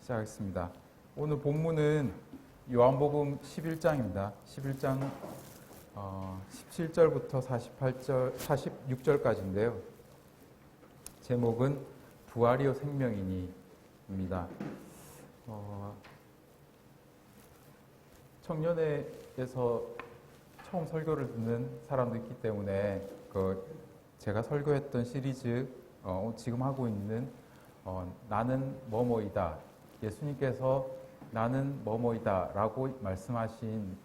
시작하겠습니다. 오늘 본문은 요한복음 11장입니다. 11장 17절부터 46절까지인데요. 제목은 부활이요 생명이니입니다. 청년회에서 처음 설교를 듣는 사람도 있기 때문에 제가 설교했던 시리즈 지금 하고 있는 나는 뭐뭐이다. 예수님께서 나는 뭐뭐이다 라고 말씀하신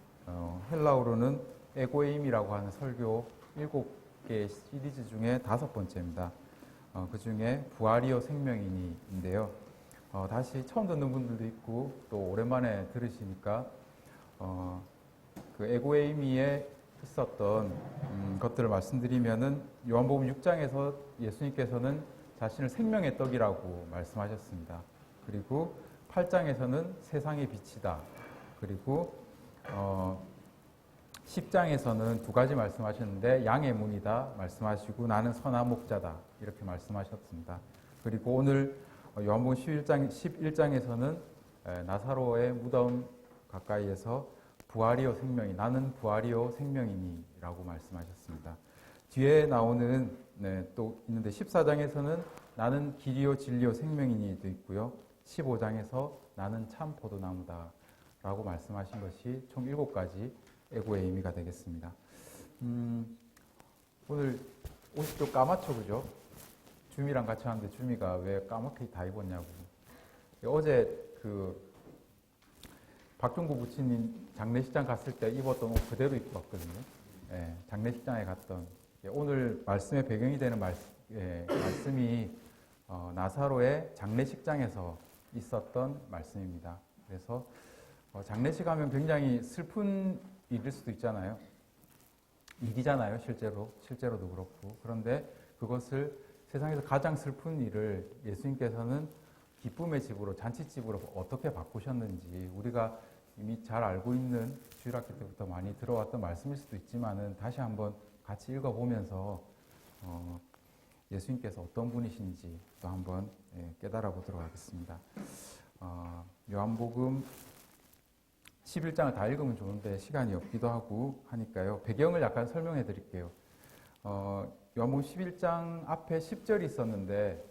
헬라어로는 에고에임이라고 하는 설교 7개의 시리즈 중에 5번째입니다. 그 중에 부활이요 생명이니인데요. 다시 처음 듣는 분들도 있고 또 오랜만에 들으시니까 그 에고에이미에 있었던 것들을 말씀드리면은 요한복음 6장에서 예수님께서는 자신을 생명의 떡이라고 말씀하셨습니다. 그리고 8장에서는 세상의 빛이다. 그리고 10장에서는 두 가지 말씀하셨는데 양의 문이다 말씀하시고 나는 선한 목자다 이렇게 말씀하셨습니다. 그리고 오늘 요한복음 11장에서는 나사로의 무덤 가까이에서 부활이요 생명이 나는 부활이요 생명이니 라고 말씀하셨습니다. 뒤에 나오는 또 있는데 14장에서는 나는 길이요 진리요 생명이니도 있고요. 15장에서 나는 참 포도나무다 라고 말씀하신 것이 총 7가지 에고의 의미가 되겠습니다. 오늘 옷이 좀 까맣죠, 그죠? 주미랑 같이 하는데 주미가 왜 까맣게 다 입었냐고. 어제 박종구 부친님 장례식장 갔을 때 입었던 옷 그대로 입고 왔거든요. 장례식장에 갔던. 오늘 말씀의 배경이 되는 말씀이 나사로의 장례식장에서 있었던 말씀입니다. 그래서 장례식 하면 굉장히 슬픈 일일 수도 있잖아요. 일이잖아요, 실제로도 그렇고. 그런데 그것을 세상에서 가장 슬픈 일을 예수님께서는 기쁨의 집으로, 잔치집으로 어떻게 바꾸셨는지 우리가 이미 잘 알고 있는 주일학교 때부터 많이 들어왔던 말씀일 수도 있지만은 다시 한번 같이 읽어보면서 예수님께서 어떤 분이신지 또 한번 깨달아 보도록 하겠습니다. 요한복음 11장을 다 읽으면 좋은데 시간이 없기도 하고 하니까요. 배경을 약간 설명해 드릴게요. 요한복음 11장 앞에 10절이 있었는데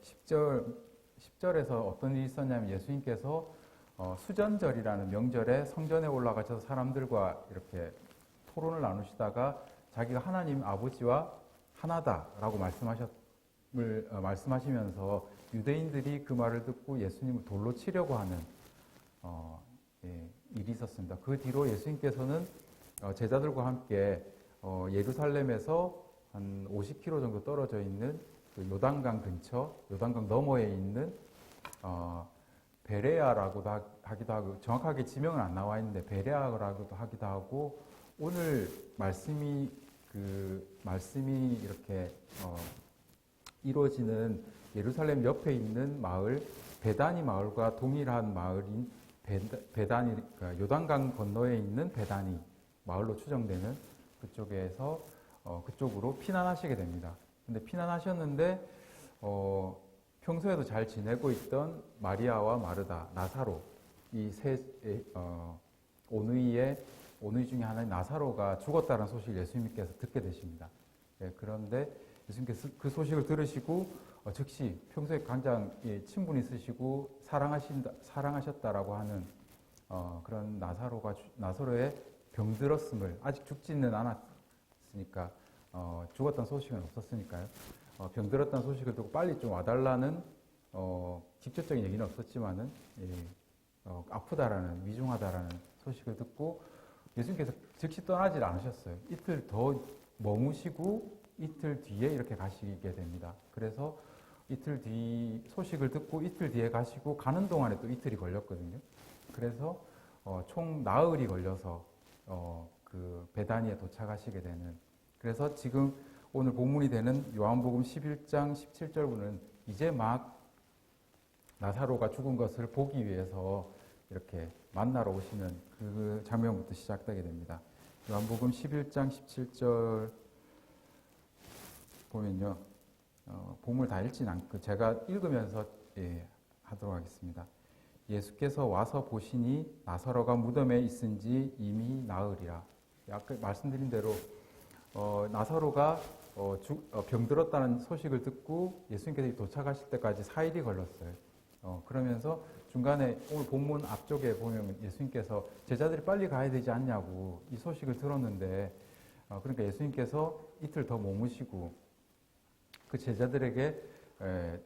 10절에서 어떤 일이 있었냐면 예수님께서 수전절이라는 명절에 성전에 올라가셔서 사람들과 이렇게 토론을 나누시다가 자기가 하나님 아버지와 하나다라고 말씀하시면서 유대인들이 그 말을 듣고 예수님을 돌로 치려고 하는 일이 있었습니다. 그 뒤로 예수님께서는 제자들과 함께 예루살렘에서 한 50km 정도 떨어져 있는 그 요단강 근처, 요단강 너머에 있는 베레아라고도 하기도 하고 정확하게 지명은 안 나와 있는데 베레아라고도 하기도 하고 오늘 말씀이 이렇게 이루어지는 예루살렘 옆에 있는 마을 베다니 마을과 동일한 마을인 베다니 그러니까 요단강 건너에 있는 베다니 마을로 추정되는 그쪽에서 그쪽으로 피난하시게 됩니다. 근데 피난하셨는데 평소에도 잘 지내고 있던 마리아와 마르다, 나사로 이 세 오누이 중에 하나인 나사로가 죽었다는 소식을 예수님께서 듣게 되십니다. 그런데 예수님께서 그 소식을 들으시고 즉시 평소에 가장 친분 있으시고 사랑하셨다라고 하는 그런 나사로의 병들었음을 아직 죽지는 않았으니까 죽었다는 소식은 없었으니까요. 병들었다는 소식을 듣고 빨리 좀 와달라는 직접적인 얘기는 없었지만은 아프다라는 위중하다라는 소식을 듣고 예수님께서 즉시 떠나질 않으셨어요. 이틀 더 머무시고 이틀 뒤에 이렇게 가시게 됩니다. 그래서 이틀 뒤 소식을 듣고 이틀 뒤에 가시고 가는 동안에 또 이틀이 걸렸거든요. 그래서 총 나흘이 걸려서 그 베다니에 도착하시게 되는. 그래서 지금 오늘 본문이 되는 요한복음 11장 17절부는 이제 막 나사로가 죽은 것을 보기 위해서 이렇게 만나러 오시는 그 장면부터 시작되게 됩니다. 요한복음 11장 17절 보면요. 본문을 다 읽진 않고 제가 읽으면서 하도록 하겠습니다. 예수께서 와서 보시니 나사로가 무덤에 있은지 이미 나으리라. 아까 말씀드린 대로 나사로가 병들었다는 소식을 듣고 예수님께서 도착하실 때까지 4일이 걸렸어요. 그러면서 중간에 오늘 본문 앞쪽에 보면 예수님께서 제자들이 빨리 가야 되지 않냐고 이 소식을 들었는데 그러니까 예수님께서 이틀 더 머무시고 그 제자들에게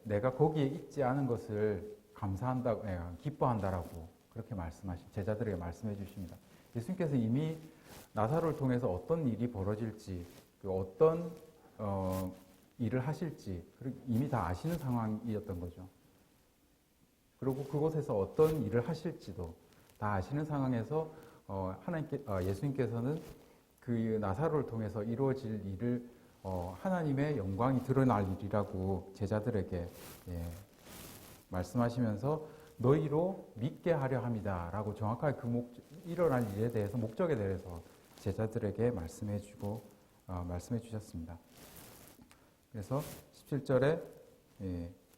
내가 거기에 있지 않은 것을 감사한다고 기뻐한다라고 그렇게 제자들에게 말씀해 주십니다. 예수님께서 이미 나사로를 통해서 어떤 일이 벌어질지 어떤 일을 하실지 이미 다 아시는 상황이었던 거죠. 그리고 그곳에서 어떤 일을 하실지도 다 아시는 상황에서 예수님께서는 그 나사로를 통해서 이루어질 일을 하나님의 영광이 드러날 일이라고 제자들에게 말씀하시면서 너희로 믿게 하려 합니다라고 정확하게 일어날 일에 대해서 목적에 대해서 제자들에게 말씀해 주셨습니다. 그래서 17절에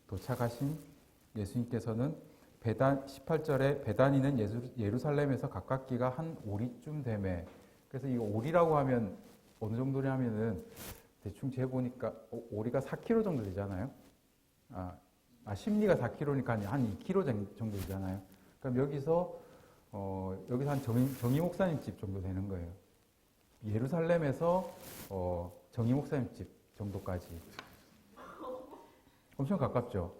도착하신 예수님께서는 18절에 베다니는 예루살렘에서 가깝기가 한 오리쯤 되매. 그래서 이 오리라고 하면 어느 정도냐면은 대충 재보니까 오리가 4km 정도 되잖아요. 심리가 4km니까 한 2km 정도 되잖아요. 그럼 여기서 한 정희 목사님 집 정도 되는 거예요. 예루살렘에서 정희 목사님 집 정도까지. 엄청 가깝죠?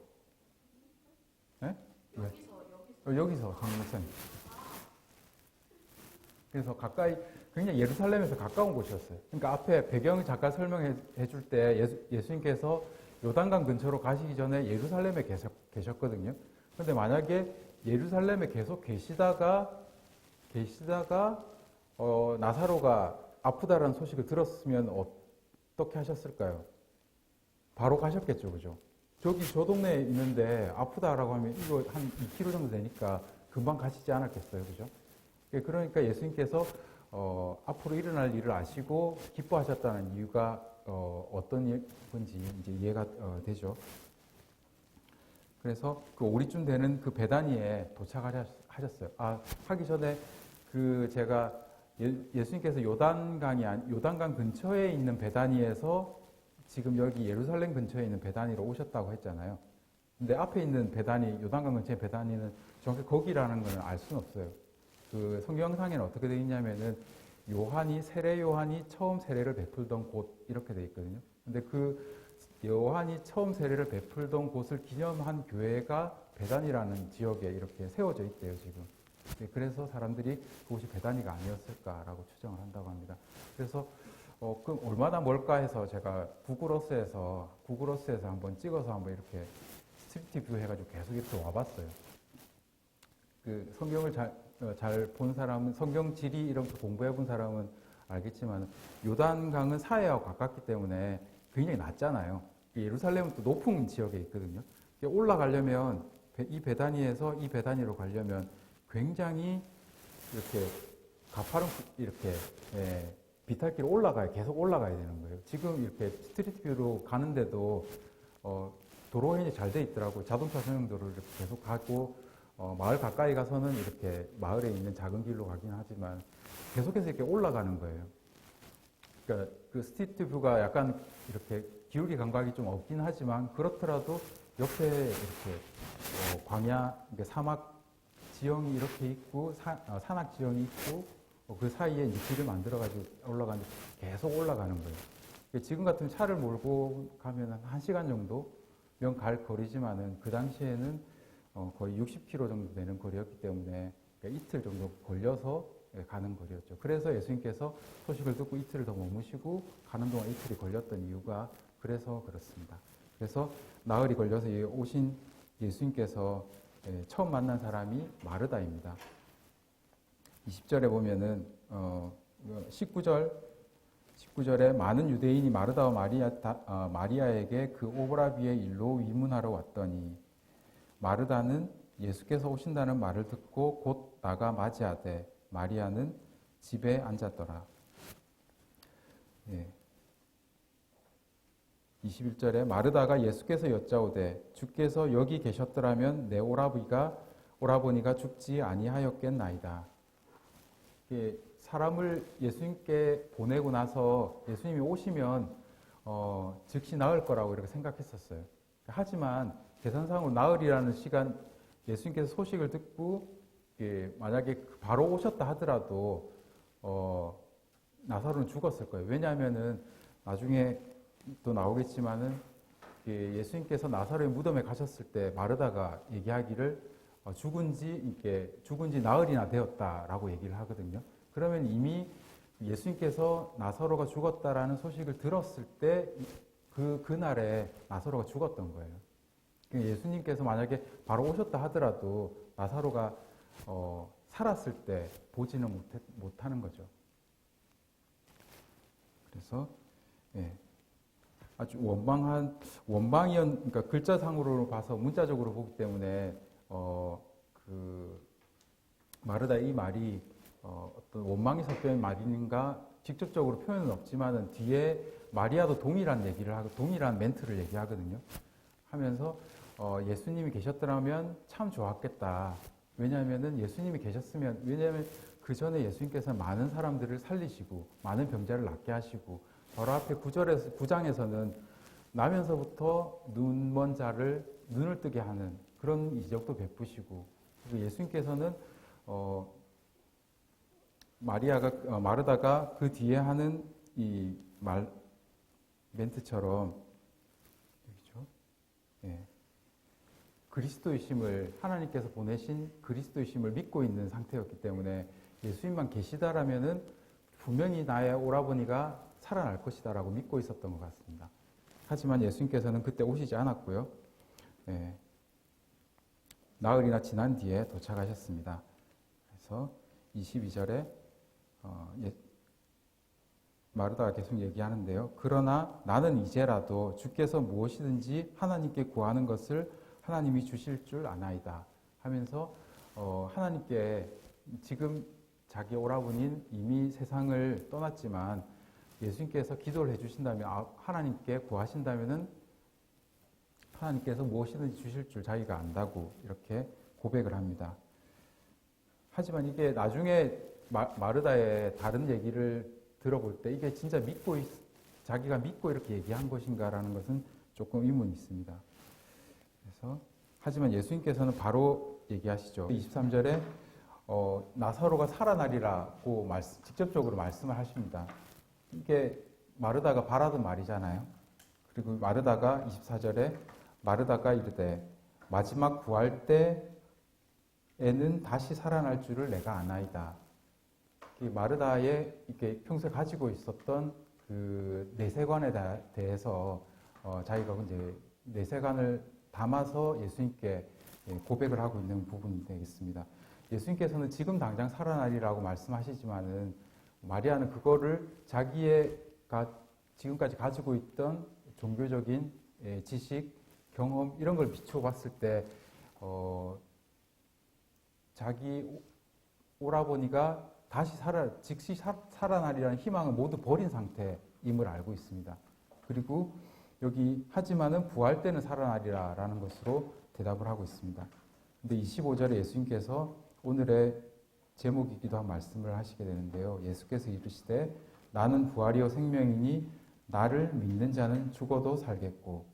네? 여기서 정희 목사님. 그래서 굉장히 예루살렘에서 가까운 곳이었어요. 그러니까 앞에 배경을 잠깐 설명해 줄 때 예수님께서 요단강 근처로 가시기 전에 예루살렘에 계셨거든요. 그런데 만약에 예루살렘에 계속 계시다가 나사로가 아프다라는 소식을 들었으면 어떻게 하셨을까요? 바로 가셨겠죠, 그죠? 저 동네에 있는데 아프다라고 하면 이거 한 2km 정도 되니까 금방 가시지 않았겠어요, 그죠? 그러니까 예수님께서 앞으로 일어날 일을 아시고 기뻐하셨다는 이유가 어떤 건지 이제 이해가 되죠. 그래서 그 오리쯤 되는 그 베다니에 도착하셨어요. 하기 전에 제가 예수님께서 요단강 근처에 있는 베다니에서 지금 여기 예루살렘 근처에 있는 베다니로 오셨다고 했잖아요. 근데 앞에 있는 요단강 근처의 베다니는 정확히 거기라는 걸 알 수는 없어요. 그 성경상에는 어떻게 되어 있냐면은 세례 요한이 처음 세례를 베풀던 곳 이렇게 되어 있거든요. 근데 그 요한이 처음 세례를 베풀던 곳을 기념한 교회가 베단이라는 지역에 이렇게 세워져 있대요, 지금. 그래서 사람들이 그곳이 베단이가 아니었을까라고 추정을 한다고 합니다. 그래서 그럼 얼마나 멀까 해서 제가 구글어스에서 한번 찍어서 한번 이렇게 스트리트 뷰 해가지고 계속 이렇게 와봤어요. 그 성경을 잘 본 사람은, 성경 지리 이런 거 공부해 본 사람은 알겠지만 요단강은 사해하고 가깝기 때문에 굉장히 낮잖아요. 예루살렘은 또 높은 지역에 있거든요. 올라가려면 이 베다니에서 이 베다니로 가려면 굉장히 이렇게 이렇게 비탈길 계속 올라가야 되는 거예요. 지금 이렇게 스트리트 뷰로 가는데도 도로가 굉장히 잘 돼 있더라고요. 자동차 전용도로를 이렇게 계속 가고 마을 가까이 가서는 이렇게 마을에 있는 작은 길로 가긴 하지만 계속해서 이렇게 올라가는 거예요. 그러니까 그 스트리트 뷰가 약간 이렇게 기울기 감각이 좀 없긴 하지만 그렇더라도 옆에 이렇게 광야, 그러니까 사막 지형이 이렇게 있고 산악 지형이 있고 그 사이에 길을 만들어가지고 올라가는데 계속 올라가는 거예요. 지금 같은 차를 몰고 가면 1시간 정도면 갈 거리지만은 그 당시에는 거의 60km 정도 되는 거리였기 때문에 그러니까 이틀 정도 걸려서 가는 거리였죠. 그래서 예수님께서 소식을 듣고 이틀을 더 머무시고 가는 동안 이틀이 걸렸던 이유가 그래서 그렇습니다. 그래서 나흘이 걸려서 오신 예수님께서 처음 만난 사람이 마르다입니다. 20절에 보면은 19절에 많은 유대인이 마르다와 마리아에게 그 오보라비의 일로 위문하러 왔더니 마르다는 예수께서 오신다는 말을 듣고 곧 나가 맞이하되 마리아는 집에 앉았더라. 21절에 마르다가 예수께서 여짜오되 주께서 여기 계셨더라면 내 오라비가 오라버니가 죽지 아니하였겠나이다. 사람을 예수님께 보내고 나서 예수님이 오시면 즉시 나을 거라고 이렇게 생각했었어요. 하지만 계산상으로 나흘이라는 시간, 예수님께서 소식을 듣고 만약에 바로 오셨다 하더라도 나사로는 죽었을 거예요. 왜냐하면은 나중에 또 나오겠지만은 예수님께서 나사로의 무덤에 가셨을 때 마르다가 얘기하기를 죽은 지 나흘이나 되었다라고 얘기를 하거든요. 그러면 이미 예수님께서 나사로가 죽었다라는 소식을 들었을 때 그날에 나사로가 죽었던 거예요. 예수님께서 만약에 바로 오셨다 하더라도 나사로가 살았을 때 보지는 못하는 거죠. 그래서 아주 그러니까 글자상으로 봐서 문자적으로 보기 때문에 마르다 이 말이 어떤 원망이 섞여있는 말인가 직접적으로 표현은 없지만은 뒤에 마리아도 동일한 얘기를 하고 동일한 멘트를 얘기하거든요. 하면서 예수님이 계셨더라면 참 좋았겠다. 왜냐하면은 예수님이 계셨으면 왜냐하면 그 전에 예수님께서 많은 사람들을 살리시고 많은 병자를 낫게 하시고 바로 앞에 9장에서는 나면서부터 눈먼 자를 눈을 뜨게 하는 그런 이적도 베푸시고 그리고 예수님께서는 마르다가 그 뒤에 하는 이 멘트처럼 여기죠. 그리스도이심을 하나님께서 보내신 그리스도이심을 믿고 있는 상태였기 때문에 예수님만 계시다라면은 분명히 나의 오라버니가 살아날 것이다라고 믿고 있었던 것 같습니다. 하지만 예수님께서는 그때 오시지 않았고요. 나흘이나 지난 뒤에 도착하셨습니다. 그래서 22절에 마르다가 계속 얘기하는데요. 그러나 나는 이제라도 주께서 무엇이든지 하나님께 구하는 것을 하나님이 주실 줄 아나이다 하면서 하나님께 지금 자기 오라버니는 이미 세상을 떠났지만 예수님께서 기도를 해주신다면 하나님께 구하신다면은 하나님께서 무엇이든지 주실 줄 자기가 안다고 이렇게 고백을 합니다. 하지만 이게 나중에 마르다의 다른 얘기를 들어볼 때 이게 진짜 자기가 믿고 이렇게 얘기한 것인가라는 것은 조금 의문이 있습니다. 그래서 하지만 예수님께서는 바로 얘기하시죠. 23절에 나사로가 살아나리라고 직접적으로 말씀을 하십니다. 이게 마르다가 바라던 말이잖아요. 그리고 마르다가 24절에 마르다가 이르되 마지막 구할 때에는 다시 살아날 줄을 내가 아나이다. 마르다의 이렇게 평소에 가지고 있었던 그 내세관에 대해서 자기가 이제 내세관을 담아서 예수님께 고백을 하고 있는 부분이 되겠습니다. 예수님께서는 지금 당장 살아나리라고 말씀하시지만은 마리아는 그거를 자기가 지금까지 가지고 있던 종교적인 지식, 경험 이런 걸 비춰봤을 때 자기 오라버니가 다시 즉시 살아나리라는 희망을 모두 버린 상태임을 알고 있습니다. 그리고 여기 하지만은 부활 때는 살아나리라라는 것으로 대답을 하고 있습니다. 근데 25절에 예수님께서 오늘의 제목이기도 한 말씀을 하시게 되는데요. 예수께서 이르시되 나는 부활이요 생명이니 나를 믿는 자는 죽어도 살겠고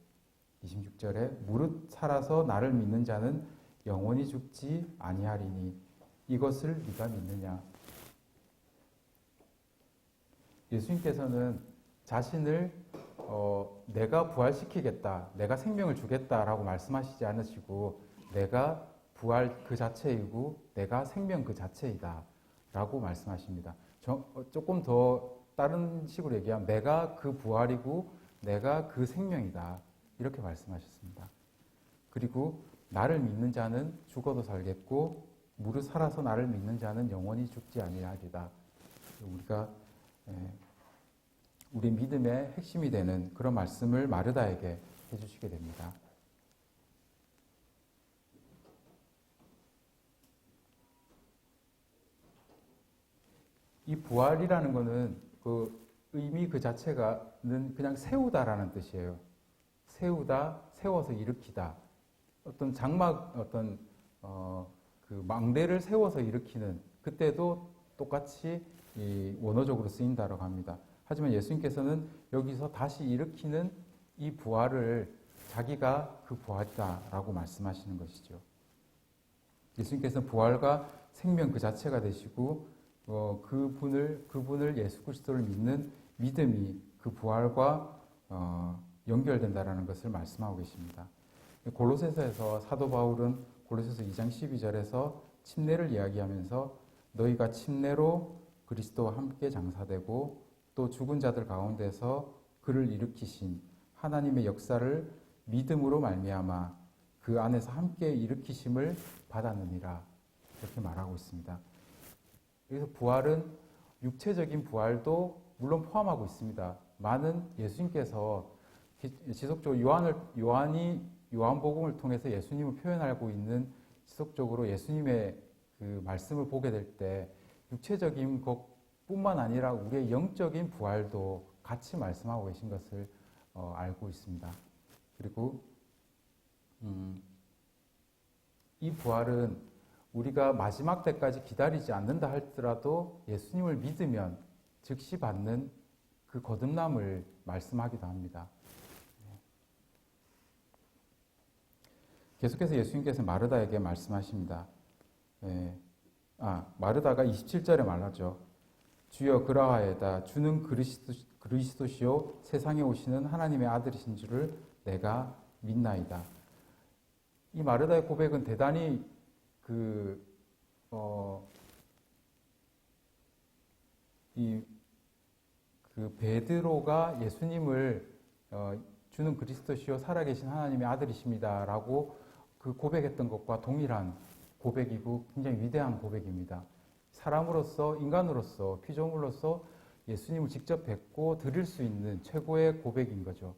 26절에 무릇 살아서 나를 믿는 자는 영원히 죽지 아니하리니 이것을 네가 믿느냐. 예수님께서는 자신을 내가 부활시키겠다, 내가 생명을 주겠다라고 말씀하시지 않으시고 내가 부활 그 자체이고 내가 생명 그 자체이다 라고 말씀하십니다. 조금 더 다른 식으로 얘기하면 내가 그 부활이고 내가 그 생명이다 이렇게 말씀하셨습니다. 그리고 나를 믿는 자는 죽어도 살겠고 무릇 살아서 나를 믿는 자는 영원히 죽지 아니하리다. 우리가 우리 믿음의 핵심이 되는 그런 말씀을 마르다에게 해주시게 됩니다. 이 부활이라는 것은 그 의미 그 자체가는 그냥 세우다라는 뜻이에요. 세우다, 세워서 일으키다. 어떤 장막, 그 망대를 세워서 일으키는, 그때도 똑같이 이 원어적으로 쓰인다라고 합니다. 하지만 예수님께서는 여기서 다시 일으키는 이 부활을 자기가 그 부활이다라고 말씀하시는 것이죠. 예수님께서는 부활과 생명 그 자체가 되시고 그분을 예수 그리스도를 믿는 믿음이 그 부활과 연결된다라는 것을 말씀하고 계십니다. 골로새서에서 사도 바울은 골로새서 2장 12절에서 침례를 이야기하면서 너희가 침례로 그리스도와 함께 장사되고 또 죽은 자들 가운데서 그를 일으키신 하나님의 역사를 믿음으로 말미암아 그 안에서 함께 일으키심을 받았느니라, 이렇게 말하고 있습니다. 여기서 부활은 육체적인 부활도 물론 포함하고 있습니다. 많은 예수님께서 지속적으로 요한복음을 통해서 예수님을 표현하고 있는, 지속적으로 예수님의 그 말씀을 보게 될 때 육체적인 것뿐만 아니라 우리의 영적인 부활도 같이 말씀하고 계신 것을 알고 있습니다. 그리고 이 부활은 우리가 마지막 때까지 기다리지 않는다 할지라도 예수님을 믿으면 즉시 받는 그 거듭남을 말씀하기도 합니다. 계속해서 예수님께서 마르다에게 말씀하십니다. 마르다가 27절에 말하죠. 주여 그러하여다. 주는 그리스도시요 세상에 오시는 하나님의 아들이신 줄을 내가 믿나이다. 이 마르다의 고백은 대단히 베드로가 예수님을 주는 그리스도시요 살아계신 하나님의 아들이십니다라고 그 고백했던 것과 동일한 고백이고 굉장히 위대한 고백입니다. 사람으로서, 인간으로서, 피조물로서 예수님을 직접 뵙고 드릴 수 있는 최고의 고백인 거죠.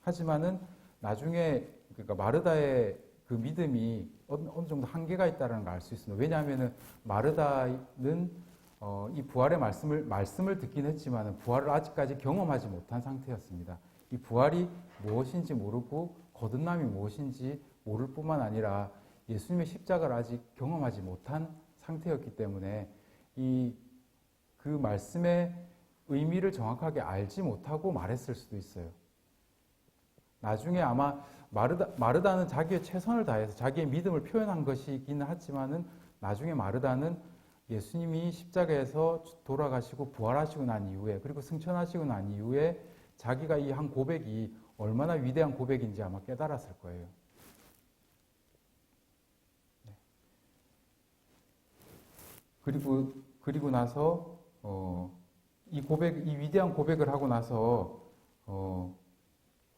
하지만은 나중에 그러니까 마르다의 그 믿음이 어느 정도 한계가 있다는 걸 알 수 있습니다. 왜냐하면은 마르다는 이 부활의 말씀을 듣긴 했지만 부활을 아직까지 경험하지 못한 상태였습니다. 이 부활이 무엇인지 모르고 거듭남이 무엇인지 모를 뿐만 아니라 예수님의 십자가를 아직 경험하지 못한 상태였기 때문에 그 말씀의 의미를 정확하게 알지 못하고 말했을 수도 있어요. 나중에 아마 마르다는 자기의 최선을 다해서 자기의 믿음을 표현한 것이기는 하지만은 나중에 마르다는 예수님이 십자가에서 돌아가시고 부활하시고 난 이후에, 그리고 승천하시고 난 이후에 자기가 이 한 고백이 얼마나 위대한 고백인지 아마 깨달았을 거예요. 그리고 나서 이 위대한 고백을 하고 나서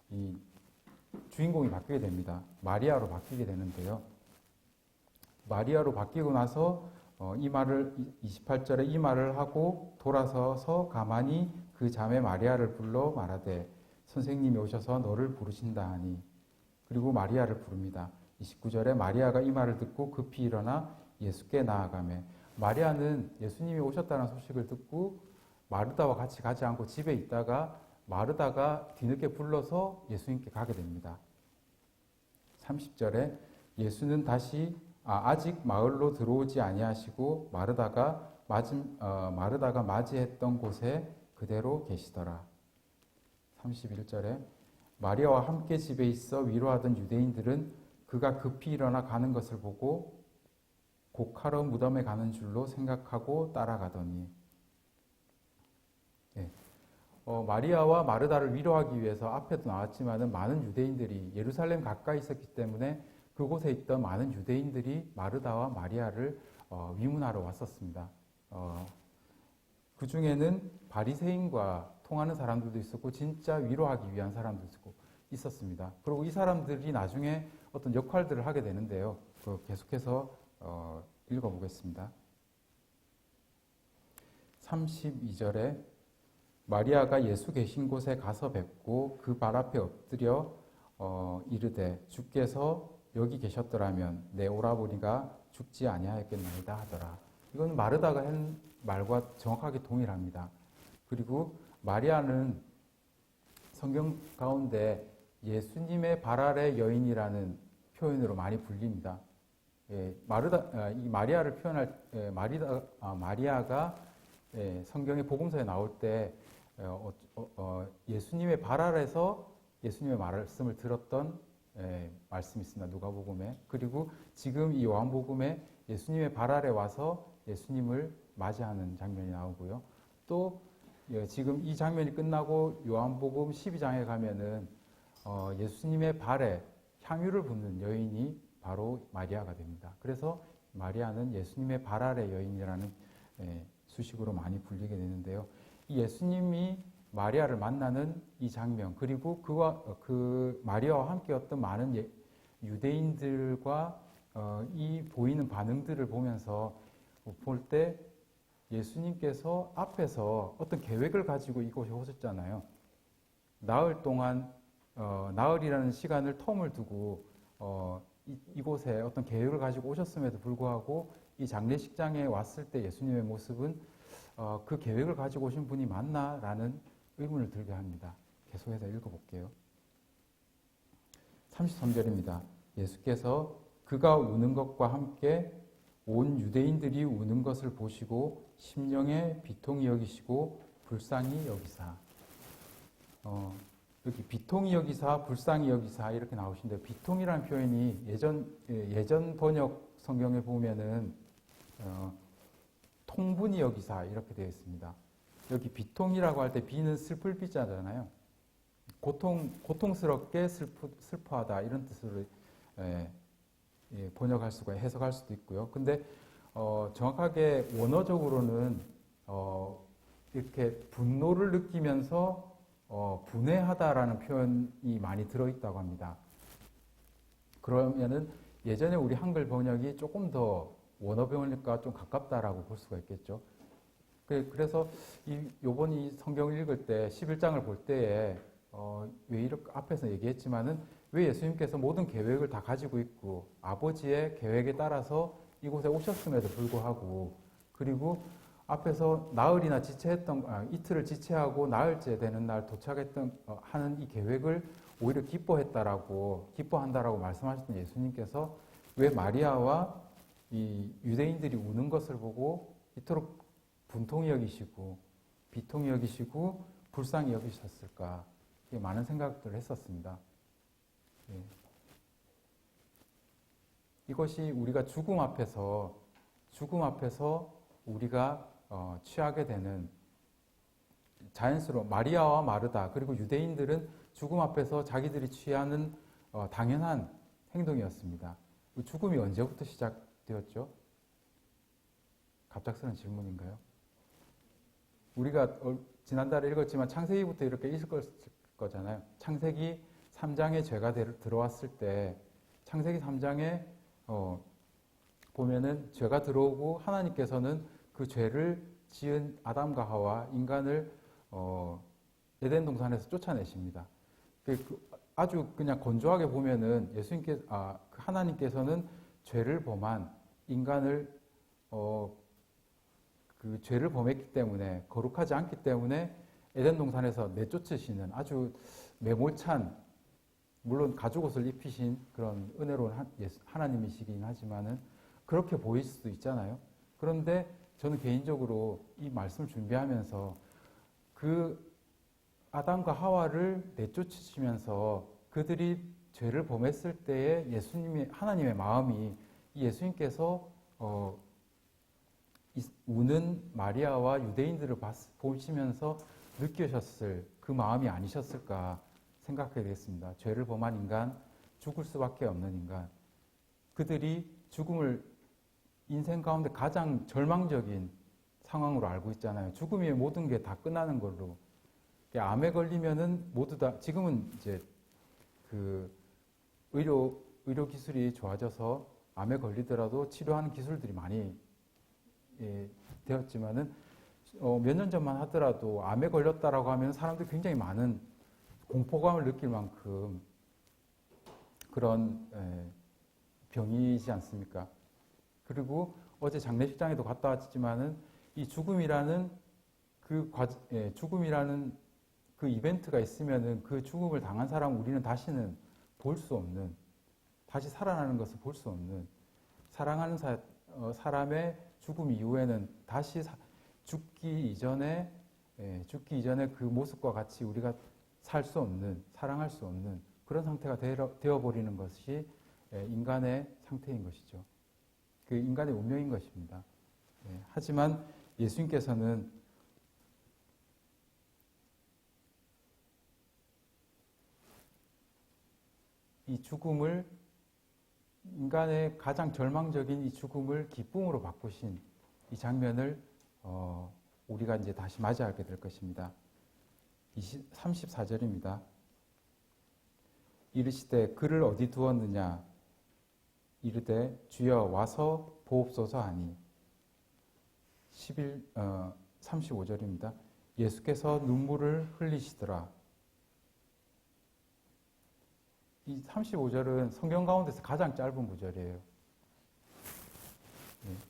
이 주인공이 바뀌게 됩니다. 마리아로 바뀌게 되는데요. 마리아로 바뀌고 나서 28절에 이 말을 하고 돌아서서 가만히 그 자매 마리아를 불러 말하되 선생님이 오셔서 너를 부르신다 하니, 그리고 마리아를 부릅니다. 29절에 마리아가 이 말을 듣고 급히 일어나 예수께 나아가매, 마리아는 예수님이 오셨다는 소식을 듣고 마르다와 같이 가지 않고 집에 있다가 마르다가 뒤늦게 불러서 예수님께 가게 됩니다. 30절에 예수는 다시 아직 마을로 들어오지 아니하시고 마르다가 맞이했던 곳에 그대로 계시더라. 31절에 마리아와 함께 집에 있어 위로하던 유대인들은 그가 급히 일어나 가는 것을 보고 곡하러 무덤에 가는 줄로 생각하고 따라가더니, 마리아와 마르다를 위로하기 위해서 앞에도 나왔지만은 많은 유대인들이 예루살렘 가까이 있었기 때문에 그곳에 있던 많은 유대인들이 마르다와 마리아를 위문하러 왔었습니다. 그 중에는 바리새인과 통하는 사람들도 있었고 진짜 위로하기 위한 사람도 있었습니다. 그리고 이 사람들이 나중에 어떤 역할들을 하게 되는데요. 계속해서 읽어보겠습니다. 32절에 마리아가 예수 계신 곳에 가서 뵙고 그 발 앞에 엎드려 이르되 주께서 여기 계셨더라면 내 오라버니가 죽지 아니하였겠나이다 하더라. 이건 마르다가 한 말과 정확하게 동일합니다. 그리고 마리아는 성경 가운데 예수님의 발 아래 여인이라는 표현으로 많이 불립니다. 이 마리아를 표현할 마리아가 성경의 복음서에 나올 때 예수님의 발 아래서 예수님의 말씀을 들었던 말씀이 있습니다. 누가복음에. 그리고 지금 이 요한복음에 예수님의 발 아래 와서 예수님을 맞이하는 장면이 나오고요. 또 지금 이 장면이 끝나고 요한복음 12장에 가면은 예수님의 발에 향유를 붓는 여인이 바로 마리아가 됩니다. 그래서 마리아는 예수님의 발 아래 여인이라는 수식으로 많이 불리게 되는데요. 이 예수님이 마리아를 만나는 이 장면, 그리고 그 마리아와 함께였던 많은 유대인들과 이 보이는 반응들을 보면서 볼 때 예수님께서 앞에서 어떤 계획을 가지고 이곳에 오셨잖아요. 나흘 동안 나흘이라는 시간을 텀을 두고 이곳에 어떤 계획을 가지고 오셨음에도 불구하고 이 장례식장에 왔을 때 예수님의 모습은 그 계획을 가지고 오신 분이 맞나라는 의문을 들게 합니다. 계속해서 읽어볼게요. 33절입니다. 예수께서 그가 우는 것과 함께 온 유대인들이 우는 것을 보시고 심령에 비통히 여기시고 불쌍히 여기사. 여기 비통히 여기사, 불쌍히 여기사 이렇게 나오신데 비통이라는 표현이 예전 번역 성경에 보면은 통분히 여기사 이렇게 되어 있습니다. 여기 비통이라고 할 때 비는 슬플 비자잖아요. 고통스럽게 슬퍼하다 이런 뜻으로 번역할 수가 해석할 수도 있고요. 근데 정확하게 원어적으로는 이렇게 분노를 느끼면서 분해하다라는 표현이 많이 들어있다고 합니다. 그러면은 예전에 우리 한글 번역이 조금 더 원어 번역과 좀 가깝다라고 볼 수가 있겠죠. 그래서 요번 이 성경을 읽을 때 11장을 볼 때에 왜 이렇게 앞에서 얘기했지만은 왜 예수님께서 모든 계획을 다 가지고 있고 아버지의 계획에 따라서 이곳에 오셨음에도 불구하고 그리고 앞에서 나흘이나 이틀을 지체하고 나흘째 되는 날 도착했던 하는 이 계획을 오히려 기뻐한다라고 말씀하셨던 예수님께서 왜 마리아와 이 유대인들이 우는 것을 보고 이토록 분통히 여기시고 비통히 여기시고 불쌍히 여기셨을까? 많은 생각들을 했었습니다. 이것이 우리가 죽음 앞에서 우리가 취하게 되는 자연스러운 마리아와 마르다 그리고 유대인들은 죽음 앞에서 자기들이 취하는 당연한 행동이었습니다. 죽음이 언제부터 시작되었죠? 갑작스러운 질문인가요? 우리가 지난달에 읽었지만 창세기부터 이렇게 있을 거잖아요. 창세기 3장에 죄가 들어왔을 때 창세기 3장에 보면은 죄가 들어오고 하나님께서는 그 죄를 지은 아담과 하와 인간을 에덴 동산에서 쫓아내십니다. 아주 그냥 건조하게 보면은 하나님께서는 죄를 범한 인간을 그 죄를 범했기 때문에 거룩하지 않기 때문에 에덴 동산에서 내쫓으시는 아주 매몰찬 물론 가죽옷을 입히신 그런 은혜로운 하나님이시긴 하지만은 그렇게 보일 수도 있잖아요. 그런데 저는 개인적으로 이 말씀을 준비하면서 그 아담과 하와를 내쫓으시면서 그들이 죄를 범했을 때에 하나님의 마음이 예수님께서 우는 마리아와 유대인들을 보시면서 느끼셨을 그 마음이 아니셨을까 생각하게 되겠습니다. 죄를 범한 인간, 죽을 수밖에 없는 인간, 그들이 죽음을 인생 가운데 가장 절망적인 상황으로 알고 있잖아요. 죽음이 모든 게 다 끝나는 걸로. 암에 걸리면은 모두 다 지금은 이제 그 의료 기술이 좋아져서 암에 걸리더라도 치료하는 기술들이 많이 되었지만은 몇 년 전만 하더라도 암에 걸렸다라고 하면 사람들이 굉장히 많은 공포감을 느낄 만큼 그런 병이지 않습니까? 그리고 어제 장례식장에도 갔다 왔지만은 이 죽음이라는 그 이벤트가 있으면은 그 죽음을 당한 사람 우리는 다시는 볼 수 없는, 다시 살아나는 것을 볼 수 없는, 사랑하는 사람의 죽음 이후에는 다시 죽기 이전에 그 모습과 같이 우리가 살 수 없는, 사랑할 수 없는 그런 상태가 되어버리는 것이 인간의 상태인 것이죠. 그 인간의 운명인 것입니다. 하지만 예수님께서는 이 죽음을, 인간의 가장 절망적인 이 죽음을 기쁨으로 바꾸신 이 장면을 우리가 이제 다시 맞이하게 될 것입니다. 34절입니다. 이르시되 그를 어디 두었느냐 이르되 주여 와서 보옵소서 하니 35절입니다. 예수께서 눈물을 흘리시더라. 이 35절은 성경 가운데서 가장 짧은 구절이에요.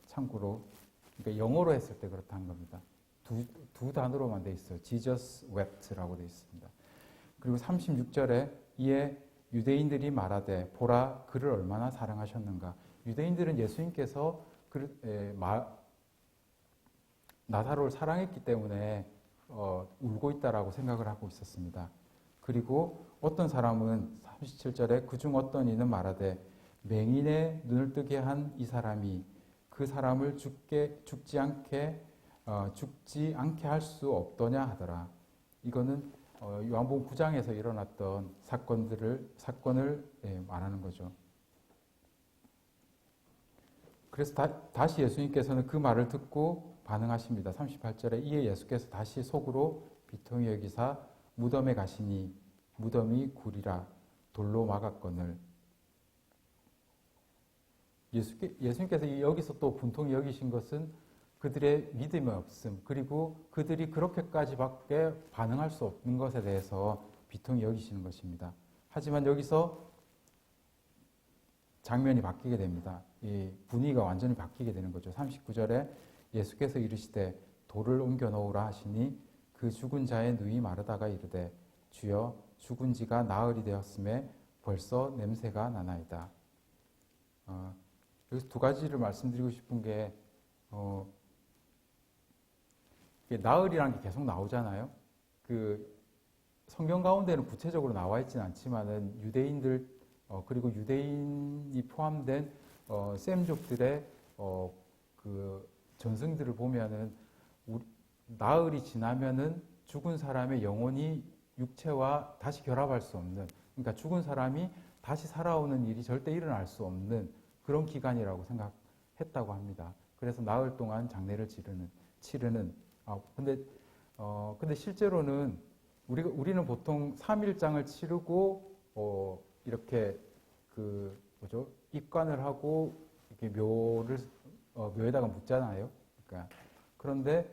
참고로 그러니까 영어로 했을 때 그렇다는 겁니다. 두 단어로만 돼 있어요. Jesus wept라고 돼 있습니다. 그리고 36절에 이에 유대인들이 말하되 보라 그를 얼마나 사랑하셨는가. 유대인들은 예수님께서 나사로를 사랑했기 때문에 울고 있다라고 생각을 하고 있었습니다. 그리고 어떤 사람은 37절에 그중 어떤 이는 말하되 맹인의 눈을 뜨게 한 이 사람이 그 사람을 죽지 않게 할 수 없더냐 하더라. 이거는 요한복음 9장에서 일어났던 사건을 말하는 거죠. 그래서 다시 예수님께서는 그 말을 듣고 반응하십니다. 38절에 이에 예수께서 다시 속으로 비통히 여기사 무덤에 가시니 무덤이 구리라 돌로 막았거늘. 예수님께서 여기서 또 분통히 여기신 것은 그들의 믿음의 없음, 그리고 그들이 그렇게까지밖에 반응할 수 없는 것에 대해서 비통히 여기시는 것입니다. 하지만 여기서 장면이 바뀌게 됩니다. 이 분위기가 완전히 바뀌게 되는 거죠. 39절에 예수께서 이르시되 돌을 옮겨 놓으라 하시니 그 죽은 자의 누이 마르다가 이르되 주여 죽은 지가 나흘이 되었음에 벌써 냄새가 나나이다. 여기서 두 가지를 말씀드리고 싶은 게 나흘이라는 게 계속 나오잖아요. 그 성경 가운데는 구체적으로 나와 있지는 않지만은 유대인들 그리고 유대인이 포함된 셈족들의 그 전승들을 보면은 나흘이 지나면은 죽은 사람의 영혼이 육체와 다시 결합할 수 없는, 그러니까 죽은 사람이 다시 살아오는 일이 절대 일어날 수 없는 그런 기간이라고 생각했다고 합니다. 그래서 나흘 동안 장례를 치르는. 근데 실제로는 우리는 보통 3일장을 치르고 이렇게 입관을 하고 이렇게 묘에다가 묻잖아요. 그러니까 그런데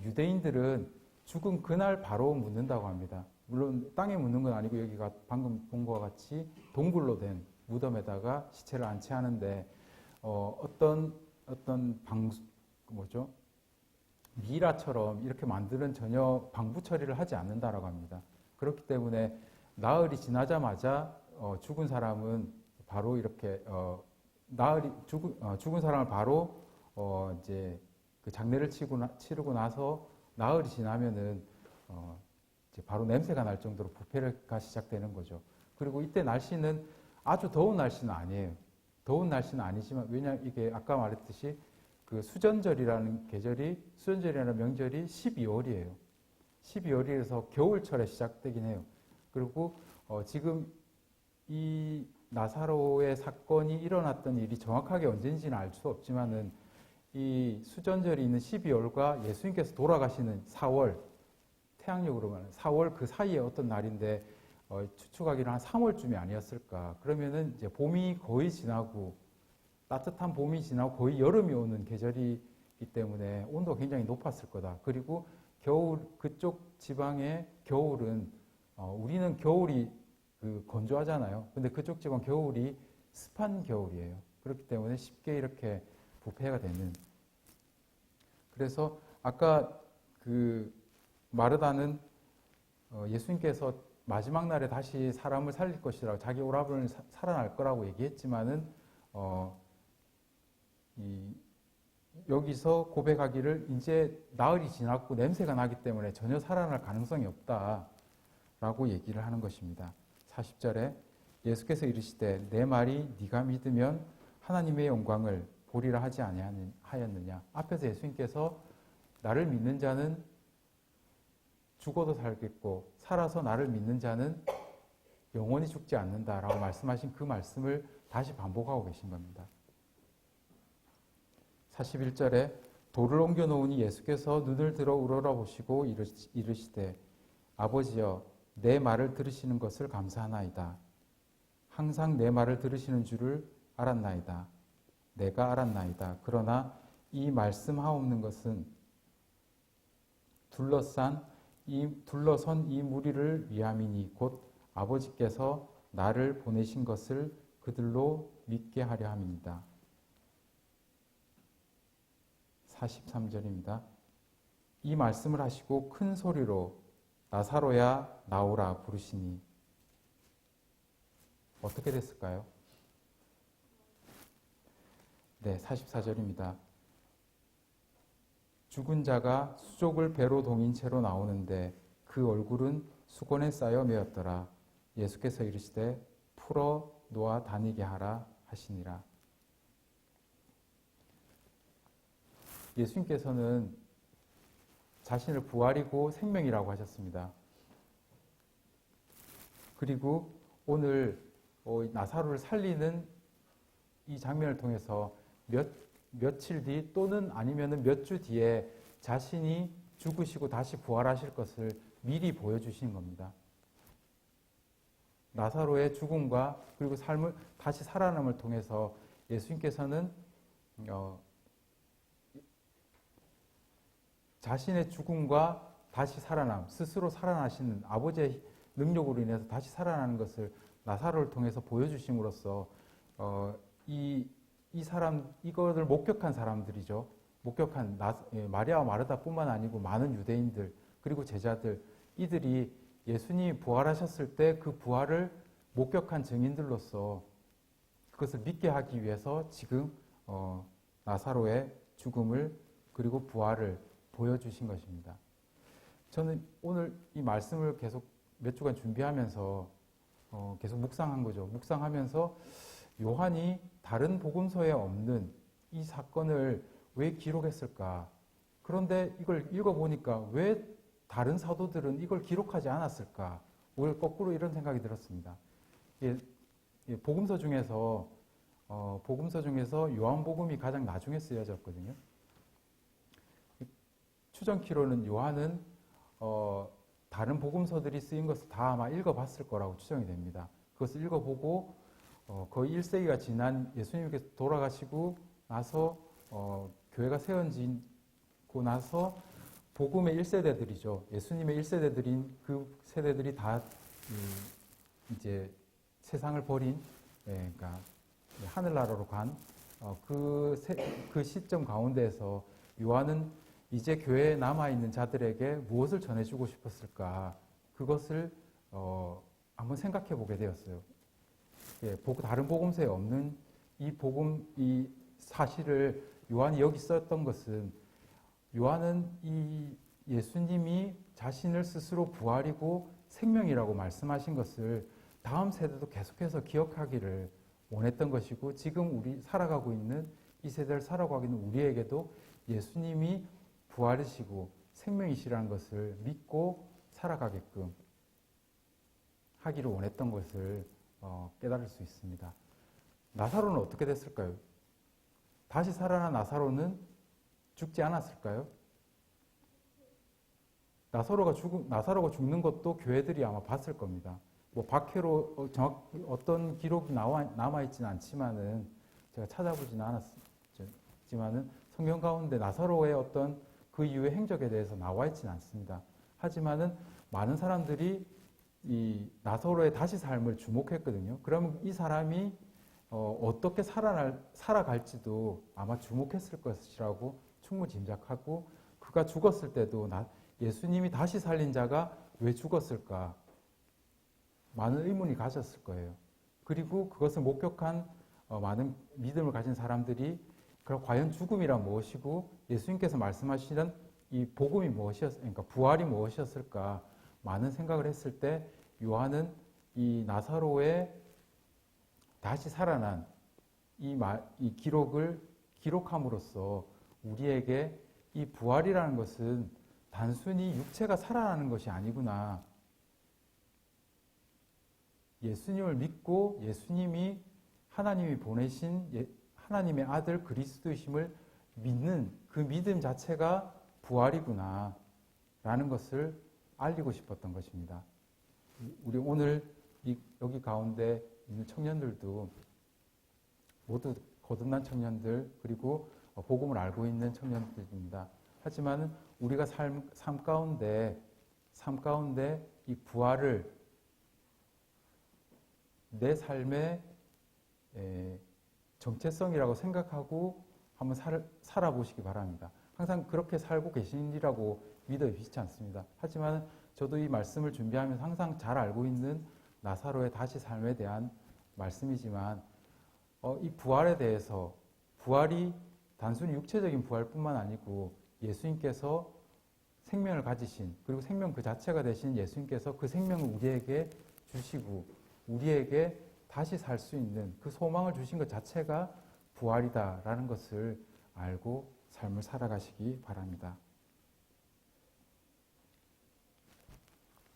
유대인들은 죽은 그날 바로 묻는다고 합니다. 물론 땅에 묻는 건 아니고 여기가 방금 본 것과 같이 동굴로 된 무덤에다가 시체를 안치하는데 어떤 미라처럼 이렇게 만드는 전혀 방부 처리를 하지 않는다라고 합니다. 그렇기 때문에 나흘이 지나자마자 죽은 사람은 바로 이렇게 죽은 사람을 바로 이제 그 장례를 치르고 나서 나흘이 지나면은 이제 바로 냄새가 날 정도로 부패가 시작되는 거죠. 그리고 이때 날씨는 아주 더운 날씨는 아니에요. 더운 날씨는 아니지만 왜냐하면 이게 아까 말했듯이 그 수전절이라는 명절이 12월이에요. 12월이라서 겨울철에 시작되긴 해요. 그리고 지금 이 나사로의 사건이 일어났던 일이 정확하게 언제인지는 알 수 없지만은 이 수전절이 있는 12월과 예수님께서 돌아가시는 4월, 태양력으로 말하는 4월 그 사이에 어떤 날인데 추측하기로 한 3월쯤이 아니었을까. 그러면은 이제 봄이 거의 지나고 따뜻한 봄이 지나고 거의 여름이 오는 계절이기 때문에 온도가 굉장히 높았을 거다. 그리고 그쪽 지방의 겨울은 우리는 겨울이 건조하잖아요. 근데 그쪽 지방 겨울이 습한 겨울이에요. 그렇기 때문에 쉽게 이렇게 부패가 되는. 그래서 아까 마르다는 예수님께서 마지막 날에 다시 사람을 살릴 것이라고 자기 오라버니는 살아날 거라고 얘기했지만은 여기서 고백하기를 이제 나흘이 지났고 냄새가 나기 때문에 전혀 살아날 가능성이 없다라고 얘기를 하는 것입니다. 40절에 예수께서 이르시되 내 말이 네가 믿으면 하나님의 영광을 보리라 하지 아니하였느냐. 앞에서 예수님께서 나를 믿는 자는 죽어도 살겠고 살아서 나를 믿는 자는 영원히 죽지 않는다라고 말씀하신 그 말씀을 다시 반복하고 계신 겁니다. 41절에 돌을 옮겨 놓으니 예수께서 눈을 들어 우러러보시고 이르시되 아버지여 내 말을 들으시는 것을 감사하나이다. 항상 내 말을 들으시는 줄을 알았나이다. 내가 알았나이다. 그러나 이 말씀하옵는 것은 둘러선 이 무리를 위함이니 곧 아버지께서 나를 보내신 것을 그들로 믿게 하려 함입니다. 43절입니다. 이 말씀을 하시고 큰 소리로 나사로야 나오라 부르시니 어떻게 됐을까요? 네, 44절입니다. 죽은 자가 수족을 배로 동인 채로 나오는데 그 얼굴은 수건에 쌓여 메었더라. 예수께서 이르시되 풀어 놓아 다니게 하라 하시니라. 예수님께서는 자신을 부활이고 생명이라고 하셨습니다. 그리고 오늘 나사로를 살리는 이 장면을 통해서 며칠 뒤 또는 아니면 몇 주 뒤에 자신이 죽으시고 다시 부활하실 것을 미리 보여주신 겁니다. 나사로의 죽음과 그리고 삶을 다시 살아남을 통해서 예수님께서는 자신의 죽음과 다시 살아남, 스스로 살아나시는 아버지의 능력으로 인해서 다시 살아나는 것을 나사로를 통해서 보여주심으로써 이것을 목격한 사람들이죠. 목격한 마리아와 마르다뿐만 아니고 많은 유대인들 그리고 제자들 이들이 예수님이 부활하셨을 때 그 부활을 목격한 증인들로서 그것을 믿게 하기 위해서 지금 나사로의 죽음을 그리고 부활을 보여주신 것입니다. 저는 오늘 이 말씀을 계속 몇 주간 준비하면서 계속 묵상한 거죠. 묵상하면서 요한이 다른 복음서에 없는 이 사건을 왜 기록했을까? 그런데 이걸 읽어보니까 왜 다른 사도들은 이걸 기록하지 않았을까? 오히려 거꾸로 이런 생각이 들었습니다. 복음서 중에서 요한복음이 가장 나중에 쓰여졌거든요. 추정키로는 요한은 다른 복음서들이 쓰인 것을 다 아마 읽어봤을 거라고 추정이 됩니다. 그것을 읽어보고 거의 1세기가 지난 예수님께서 돌아가시고 나서 교회가 세워지고 나서 복음의 1세대들이죠. 예수님의 1세대들인 그 세대들이 다 이제 세상을 버린, 그러니까 하늘나라로 간 그 시점 가운데에서 요한은 이제 교회에 남아있는 자들에게 무엇을 전해주고 싶었을까? 그것을 한번 생각해 보게 되었어요. 다른 복음서에 없는 이 사실을 요한이 여기 썼던 것은 요한은 이 예수님이 자신을 스스로 부활이고 생명이라고 말씀하신 것을 다음 세대도 계속해서 기억하기를 원했던 것이고 지금 우리 살아가고 있는 이 세대를 살아가고 있는 우리에게도 예수님이 부활이시고 생명이시라는 것을 믿고 살아가게끔 하기를 원했던 것을 깨달을 수 있습니다. 나사로는 어떻게 됐을까요? 다시 살아난 나사로는 죽지 않았을까요? 나사로가 죽는 것도 교회들이 아마 봤을 겁니다. 박해로 어떤 기록이 남아있지는 않지만은 제가 찾아보지는 않았지만은 성경 가운데 나사로의 어떤 그 이후의 행적에 대해서 나와 있지는 않습니다. 하지만은 많은 사람들이 이 나사로의 다시 삶을 주목했거든요. 그러면 이 사람이 어떻게 살아갈지도 아마 주목했을 것이라고 충분히 짐작하고 그가 죽었을 때도 예수님이 다시 살린 자가 왜 죽었을까? 많은 의문이 가졌을 거예요. 그리고 그것을 목격한 많은 믿음을 가진 사람들이 그럼 과연 죽음이란 무엇이고 예수님께서 말씀하시는 이 복음이 그러니까 부활이 무엇이었을까? 많은 생각을 했을 때 요한은 이 나사로의 다시 살아난 이 기록을 기록함으로써 우리에게 이 부활이라는 것은 단순히 육체가 살아나는 것이 아니구나. 예수님을 믿고 예수님이 하나님이 보내신 하나님의 아들 그리스도이심을 믿는 그 믿음 자체가 부활이구나 라는 것을 알리고 싶었던 것입니다. 우리 오늘 여기 가운데 있는 청년들도 모두 거듭난 청년들 그리고 복음을 알고 있는 청년들입니다. 하지만 우리가 삶 가운데 이 부활을 내 삶의 정체성이라고 생각하고 한번 살아보시기 바랍니다. 항상 그렇게 살고 계시리라고 믿어 의심치 않습니다. 하지만 저도 이 말씀을 준비하면서 항상 잘 알고 있는 나사로의 다시 삶에 대한 말씀이지만 이 부활에 대해서 부활이 단순히 육체적인 부활뿐만 아니고 예수님께서 생명을 가지신 그리고 생명 그 자체가 되신 예수님께서 그 생명을 우리에게 주시고 우리에게 다시 살 수 있는 그 소망을 주신 것 자체가 부활이다라는 것을 알고 삶을 살아가시기 바랍니다.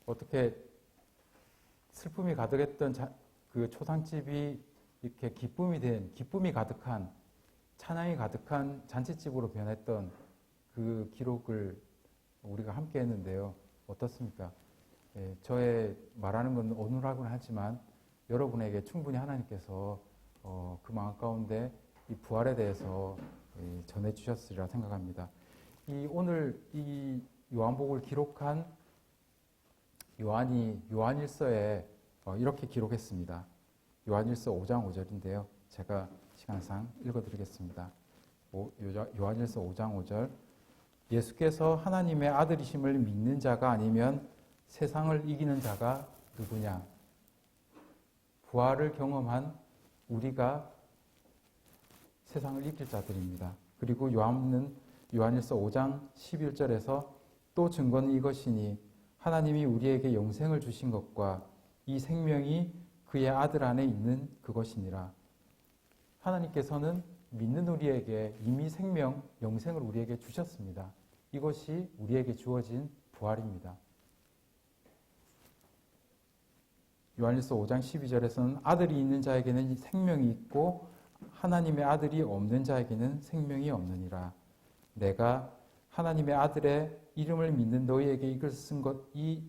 어떻게 슬픔이 가득했던 그 초상집이 이렇게 기쁨이 가득한 찬양이 가득한 잔치집으로 변했던 그 기록을 우리가 함께 했는데요. 어떻습니까? 저의 말하는 건 어눌하곤 하지만 여러분에게 충분히 하나님께서 그 마음 가운데 이 부활에 대해서 전해주셨으리라 생각합니다. 오늘 이 요한복음을 기록한 요한일서에 이렇게 기록했습니다. 요한일서 5장 5절인데요. 제가 시간상 읽어드리겠습니다. 요한일서 5장 5절 예수께서 하나님의 아들이심을 믿는 자가 아니면 세상을 이기는 자가 누구냐? 부활을 경험한 우리가 세상을 이길 자들입니다. 그리고 요한일서 5장 11절에서 또 증거는 이것이니 하나님이 우리에게 영생을 주신 것과 이 생명이 그의 아들 안에 있는 그것이니라. 하나님께서는 믿는 우리에게 이미 영생을 우리에게 주셨습니다. 이것이 우리에게 주어진 부활입니다. 요한일서 5장 12절에서는 아들이 있는 자에게는 생명이 있고 하나님의 아들이 없는 자에게는 생명이 없느니라. 내가 하나님의 아들의 이름을 믿는 너희에게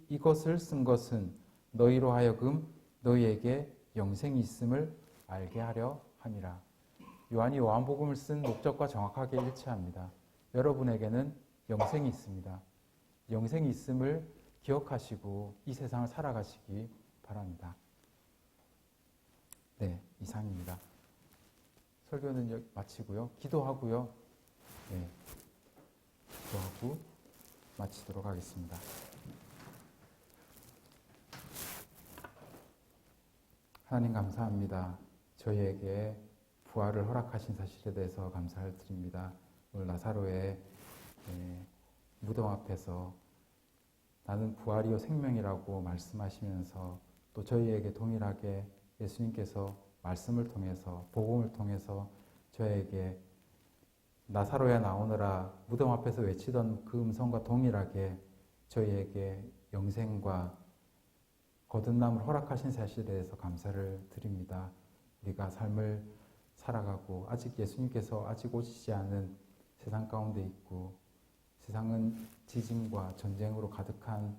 이것을 쓴 것은 너희로 하여금 너희에게 영생이 있음을 알게 하려 함이라. 요한이 요한복음을 쓴 목적과 정확하게 일치합니다. 여러분에게는 영생이 있습니다. 영생이 있음을 기억하시고 이 세상을 살아가시기 바랍니다. 네, 이상입니다. 설교는 마치고요. 기도하고요. 네, 기도하고 마치도록 하겠습니다. 하나님 감사합니다. 저희에게 부활을 허락하신 사실에 대해서 감사를 드립니다. 오늘 나사로의 무덤 앞에서 나는 부활이요 생명이라고 말씀하시면서 또 저희에게 동일하게 예수님께서 말씀을 통해서 복음을 통해서 저에게 나사로야 나오너라 무덤 앞에서 외치던 그 음성과 동일하게 저희에게 영생과 거듭남을 허락하신 사실에 대해서 감사를 드립니다. 우리가 삶을 살아가고 예수님께서 아직 오시지 않은 세상 가운데 있고 세상은 지진과 전쟁으로 가득한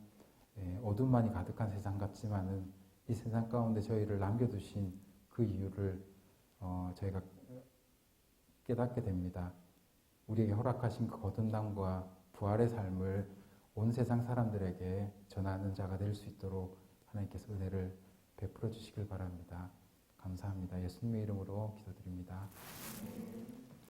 어둠만이 가득한 세상 같지만은 이 세상 가운데 저희를 남겨두신 그 이유를 저희가 깨닫게 됩니다. 우리에게 허락하신 그 거듭남과 부활의 삶을 온 세상 사람들에게 전하는 자가 될 수 있도록 하나님께서 은혜를 베풀어 주시길 바랍니다. 감사합니다. 예수님의 이름으로 기도드립니다.